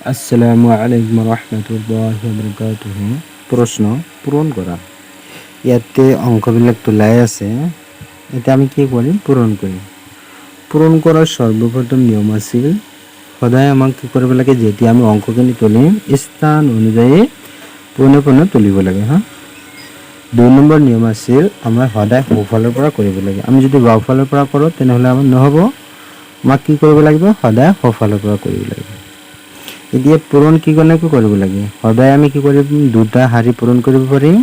আসসালামু আলাইকুম রহমতুল্লাহি ওয়া বারাকাতুহু। প্রশ্ন পূরণ করা। ইয়াতে অঙ্কবিলাক তোলাই আছে, এতে আমি কি করি? পূরণ করি। পূৰণ কৰাৰ সৰ্বপ্ৰথম নিয়ম আছিল, সদায় আমাক কি কৰিব লাগে? যেতিয়া আমি অংকখিনি তুলিম স্থান অনুযায়ী পোনে পোনে তুলিব লাগে। 2 নম্বৰ নিয়ম আছিল, আমাৰ সদায় সোঁফালৰ পৰা কৰিব লাগে। আমি যদি বাওঁফালৰ পৰা কৰোঁ তেনেহ'লে আমাৰ নহ'ব, আমাক কি কৰিব লাগিব? সদায় সোঁফালৰ পৰা কৰিব লাগিব। এতিয়া পূৰণ কি কেনেকৈ কৰিব লাগে? সদায় আমি কি কৰিম? দুটা শাৰী পূৰণ কৰিব পাৰিম।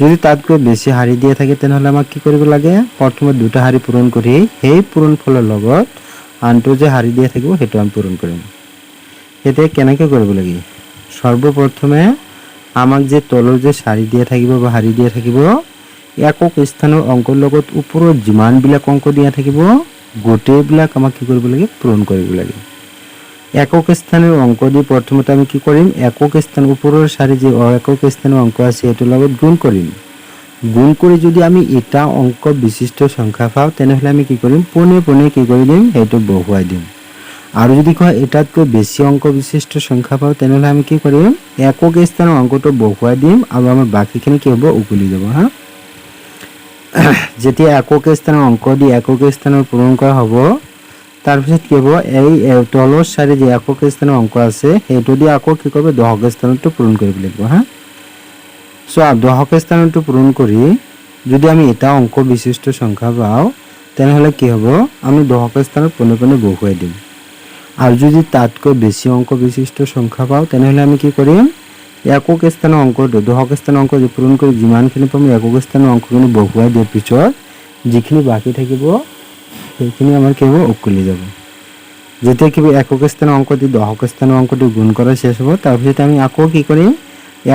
যদি তাতকৈ বেছি শাৰী দিয়া থাকে তেনেহ'লে আমাক কি কৰিব লাগে? প্ৰথমে দুটা শাৰী পূৰণ কৰি সেই পূৰণ ফলৰ লগত আনটো যে শাৰী দিয়া থাকিব সেইটো আমি পূৰণ কৰিম। এতিয়া কেনেকৈ কৰিব লাগে? সৰ্বপ্ৰথমে আমাক যে তলৰ যে শাৰী দিয়া থাকিব বা শাৰী দিয়া থাকিব, একক স্থানৰ অংকৰ লগত ওপৰত যিমানবিলাক অংক দিয়া থাকিব গোটেইবিলাক আমাক কি কৰিব লাগে? পূৰণ কৰিব লাগে। একক স্থানৰ অংক দি প্ৰথমতে আমি কি কৰিম? একক স্থান ওপৰৰ শাৰী যে একক স্থানৰ অংক আছে সেইটোৰ লগত গুণ কৰিম। গুণ কৰি যদি আমি এটা অংক বিশিষ্ট সংখ্যা পাওঁ তেনেহ'লে আমি কি কৰিম? পোনে পোনে কি কৰি দিম? সেইটো বহুৱাই দিম। আৰু যদি কয় এটাতকৈ বেছি অংক বিশিষ্ট সংখ্যা পাওঁ তেনেহ'লে আমি কি কৰিম? একক স্থানৰ অংকটো বহুৱাই দিম আৰু আমাৰ বাকীখিনি কি হ'ব? উকলি যাব। যেতিয়া একক স্থানৰ অংক দি একক স্থানৰ পূৰণ কৰা হ'ব তাৰপিছত কি হ'ব? এই তলৰ শাৰী যে একক স্থানৰ অংক আছে সেইটো দি আকৌ কি কৰিব? দশক স্থানটো পূৰণ কৰিব লাগিব। দশক স্থানটো পূৰণ কৰি যদি আমি এটা অংক বিশিষ্ট সংখ্যা পাওঁ তেনেহ'লে কি হ'ব? আমি দশক স্থানত পোনে পোনে বহুৱাই দিম। আৰু যদি তাতকৈ বেছি অংক বিশিষ্ট সংখ্যা পাওঁ তেনেহ'লে আমি কি কৰিম? একক স্থানৰ অংকটো দশক স্থানৰ অংক পূৰণ কৰি যিমানখিনি পাম একক স্থানৰ অংকখিনি বহুৱাই দিয়াৰ পিছত যিখিনি বাকী থাকিব সেইখিনি আমাৰ কি হ'ব? উকলি যাব। যেতিয়া কি একক স্থানৰ অংক দি দশক স্থানৰ অংকটো গুণ কৰা শেষ হ'ব তাৰপিছত আমি আকৌ কি কৰিম?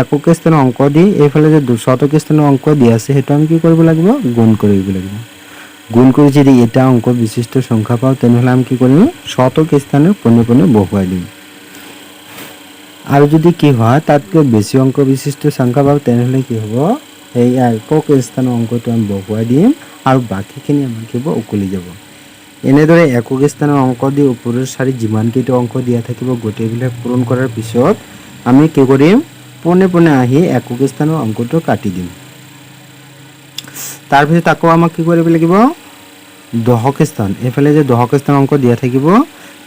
একক স্থানৰ অংক দি এইফালে যে শতক স্থানৰ অংক দি আছে সেইটো আমি কি কৰিব লাগিব? গুণ কৰিব লাগিব। গুণ কৰি যদি এটা অংক বিশিষ্ট সংখ্যা পাওঁ তেনেহ'লে আমি কি কৰিম? শতক স্থানত পোনে পোনে বহুৱাই দিম। আৰু যদি কি হয় তাতকৈ বেছি অংক বিশিষ্ট সংখ্যা পাওঁ তেনেহ'লে কি হ'ব? এই একক স্থানৰ অংকটো আমি বহুৱাই দিম আৰু বাকীখিনি আমাৰ কি হ'ব? উকলি যাব। এনেদৰে একক স্থানৰ অংক দি ওপৰৰ শাৰীত যিমানকেইটা অংক দিয়া থাকিব গোটেইবিলাক পূৰণ কৰাৰ পিছত আমি কি কৰিম? পোনে পোনে আহি একক স্থানৰ অংকটো কাটি দিম। তাৰপিছত আকৌ আমাক কি কৰিব লাগিব? দশক স্থান, এইফালে যে দশক স্থানৰ অংক দিয়া থাকিব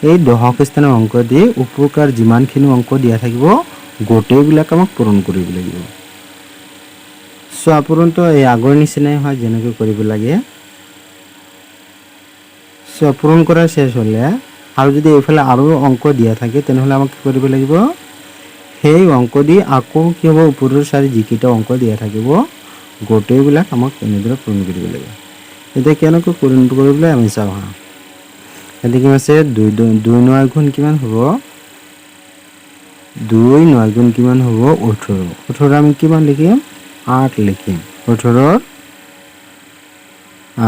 এই দশক স্থানৰ অংক দি ওপৰকাৰ যিমানখিনি অংক দিয়া থাকিব গোটেইবিলাক আমাক পূৰণ কৰিব লাগিব। পূৰণটো এই আগৰ নিচিনাই হয় যেনেকৈ কৰিব লাগে। পূৰণ কৰা শেষ হ'লে আৰু যদি এইফালে আৰু অংক দিয়া থাকে তেনেহ'লে আমাক কি কৰিব লাগিব? সেই অংক দি আকৌ কি হ'ব? ওপৰৰ শাৰী যিকেইটা অংক দিয়া থাকিব গোটেইবিলাক আমাক এনেদৰে পূৰণ কৰিব লাগিব। এতিয়া কেনেকৈ পূৰণ কৰিবলৈ আমি চাওঁ। এতিয়া কি আছে? 2 9 গুণ কিমান হ'ব? 2 9 গুণ কিমান হ'ব? 18। 18 আমি কিমান লিখিম? 8 লিখিম। 18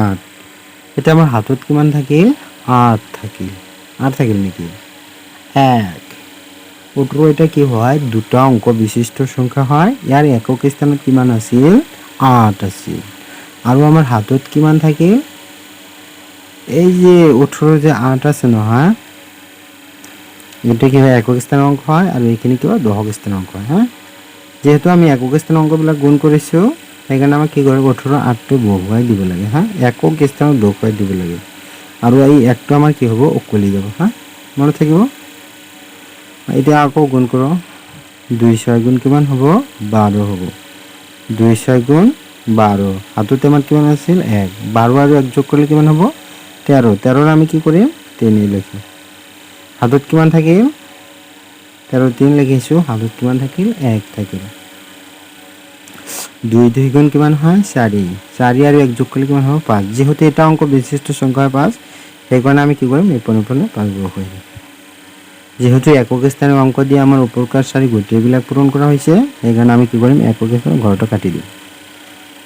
8। এতিয়া আমাৰ হাতত কিমান থাকিল? 8 থাকিল। 8 থাকিল নেকি? 1। 18 এটা কি হয়? দুটা অংক বিশিষ্ট সংখ্যা হয়। ইয়াৰ একক স্থানত কিমান আছিল? 8 আছিল। আৰু আমাৰ হাতত কিমান থাকিল? এই যে 18 যে 8 আছে নহয়, এইটো কি হয়? একক স্থানৰ অংক হয় আৰু এইখিনি কি হয়? দশক স্থানৰ অংক হয়। যেহেতু আমি একক স্থানৰ অংকবিলাক গুণ কৰিছোঁ সেইকাৰণে আমাক কি কৰিব? 18 8টো বহুৱাই দিব লাগে। একক স্থানত বহুৱাই দিব লাগে আৰু এই 1টো আমাৰ কি হ'ব? উকলি যাব। মনত থাকিব। এতিয়া আকৌ গুণ কৰোঁ। 2 6 গুণ কিমান হ'ব? 12 হ'ব। 2 6 গুণ 12। হাতত আমাৰ কিমান আছিল? 1। 12 আৰু 1 যোগ কৰিলে কিমান হ'ব? 13। 13 আমি কি কৰিম? 3 লিখিম। হাতত কিমান থাকিল? 13 3 লিখিছোঁ। হাতত কিমান থাকিল? 1 থাকিল। 2 2 গুণ কিমান হয়? 4। 4 আৰু 1 যোগ কৰিলে কিমান হ'ব? 5। যেহেতু এটা অংক বিশিষ্ট সংখ্যা 5 সেইকাৰণে আমি কি কৰিম? এই পোনে পোনে 5 বহুৱাই দিম। যেহেতু একক স্থানৰ অংক দি আমাৰ ওপৰকাৰ শাৰী গোটেইবিলাক পূৰণ কৰা হৈছে সেইকাৰণে আমি কি কৰিম? একক স্থানৰ ঘৰটো কাটি দিম।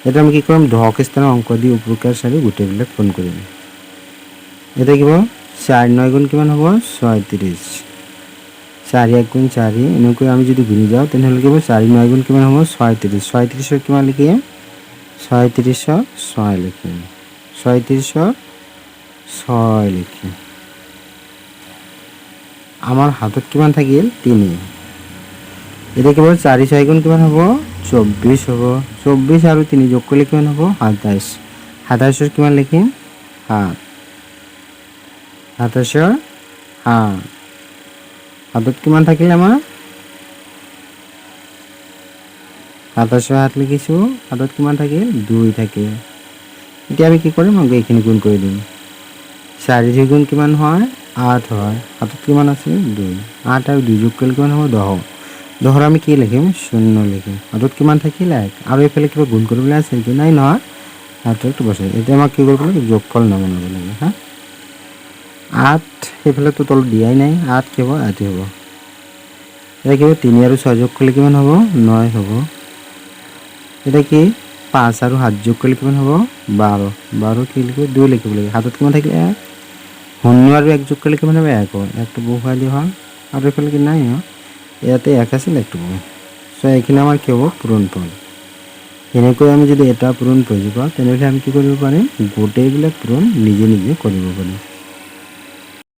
এতিয়া আমি কি কৰিম? দশক স্থানৰ অংক দি ওপৰকাৰ শাৰী গোটেইবিলাক পূৰণ কৰিম। এতিয়া কি হ'ব? 4 9 গুণ কিমান হ'ব? 36। 4 1 গুণ 4 এনেকৈ আমি যদি গুণি যাওঁ তেনেহ'লে কি হ'ব? 4 9 গুণ কিমান হ'ব? 36। 36ৰ কিমান লিখিম? 36ৰ 6 লিখিম। 36ৰ 6 লিখিম। আমাৰ হাতত কিমান থাকিল 3। এতিয়া কেৱল 4 6 গুণ কিমান হ'ব 24 হ'ব। 24 আৰু 3 যোগ কৰিলে কিমান হ'ব 27। 27ৰ কিমান লিখিম 7। 27ৰ 7। হাতত কিমান থাকিল আমাৰ 27ৰ 7 লিখিছোঁ। হাতত কিমান থাকিল 2 থাকিল। এতিয়া আমি কি কৰিম এইখিনি গুণ কৰি দিম। 4 গুণ কিমান হয় 8 হয়। হাতত কিমান আছে 2। 8 আৰু 2 যোগ কৰিলে কিমান হ'ব 10। 10ৰ আমি কি লিখিম 0 লিখিম। হাতত কিমান থাকিল 1 আৰু এইফালে কিবা গুণ কৰিবলৈ আছে নেকি নাই নহয়। হাতত বসাই এতিয়া আমাক কি কৰিব লাগে যোগফল নবনাব লাগে হা। 8 সেইফালেতো তলত দিয়াই নাই 8 কেৱল 8 হ'ব। এতিয়া কি 3 আৰু 6 যোগ কৰিলে কিমান হ'ব 9 হ'ব। এতিয়া কি 5 আৰু 7 যোগ কৰিলে কিমান হ'ব 12। 12 কি লিখিব 2 লিখিব লাগে। হাতত কিমান থাকিলে 1। 0 আৰু 1 যোগ কৰিলে কিমান হ'ব 1 হ'ব। 1টো বহুৱাই দিয়া হয় আৰু এইফালে কি নাই ইয়াতে 1 আছিল 1টো বহুৱাই। এইখিনি আমাৰ কি হ'ব পূৰণফল। এনেকৈ আমি যদি এটা পূৰণ বুজি পাওঁ তেনেহ'লে আমি কি কৰিব পাৰিম গোটেইবিলাক পূৰণ নিজে নিজে কৰিব পাৰিম।